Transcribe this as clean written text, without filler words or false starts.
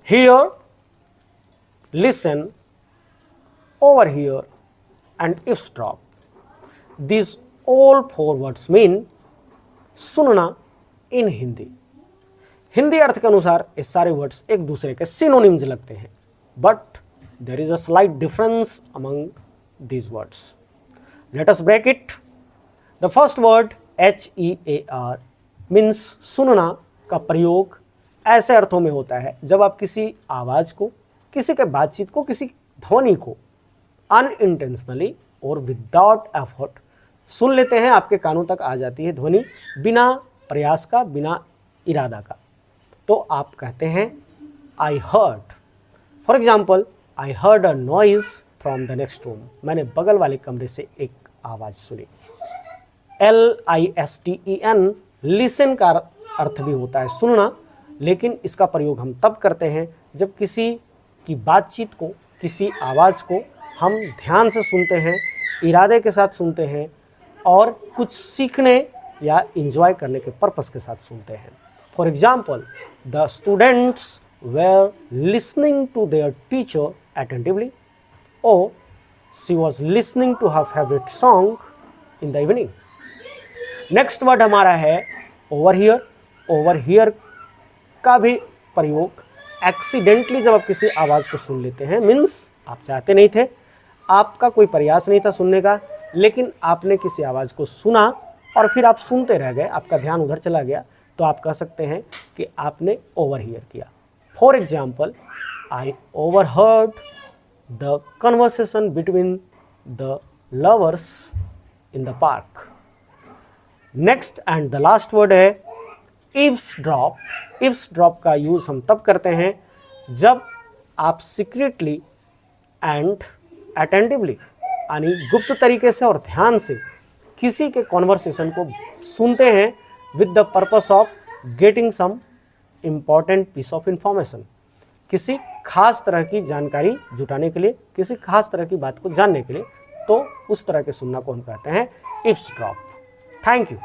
hear, listen, overhear and eavesdrop. These all 4 words mean सुनना इन हिंदी। हिंदी अर्थ के अनुसार ये सारे वर्ड्स एक दूसरे के सिनोनिम्स लगते हैं, but there is a slight difference among these words. Let us break it. The first word HEAR means सुनना का प्रयोग ऐसे अर्थों में होता है जब आप किसी आवाज़ को, किसी के बातचीत को, किसी ध्वनि को अनइंटेंशनली और विदाउट एफर्ट सुन लेते हैं, आपके कानों तक आ जाती है ध्वनि बिना प्रयास का, बिना इरादा का, तो आप कहते हैं I heard. For example, I heard a noise from the next room. मैंने बगल वाले कमरे से एक आवाज़ सुनी। LISTEN लिसन का अर्थ भी होता है सुनना, लेकिन इसका प्रयोग हम तब करते हैं जब किसी की बातचीत को, किसी आवाज़ को हम ध्यान से सुनते हैं, इरादे के साथ सुनते हैं और कुछ सीखने या इंजॉय करने के पर्पस के साथ सुनते हैं। For example, the students were listening to their teacher attentively, और she was listening to her favourite song in the evening. Next word हमारा है ओवरहियर। ओवरहियर का भी प्रयोग एक्सीडेंटली जब आप किसी आवाज़ को सुन लेते हैं, मीन्स आप चाहते नहीं थे, आपका कोई प्रयास नहीं था सुनने का, लेकिन आपने किसी आवाज़ को सुना और फिर आप सुनते रह गए, आपका ध्यान उधर चला गया, तो आप कह सकते हैं कि आपने ओवरहियर किया। For example, I overheard the conversation between the lovers in the park. Next and the last word है ईव्सड्रॉप। ईव्सड्रॉप का यूज़ हम तब करते हैं जब आप सीक्रेटली एंड अटेंटिवली यानी गुप्त तरीके से और ध्यान से किसी के कॉन्वर्सेशन को सुनते हैं with the purpose of getting some important piece of information. किसी खास तरह की जानकारी जुटाने के लिए, किसी खास तरह की बात को जानने के लिए, तो उस तरह के सुनना को हम कहते हैं ईव्सड्रॉप। Thank you.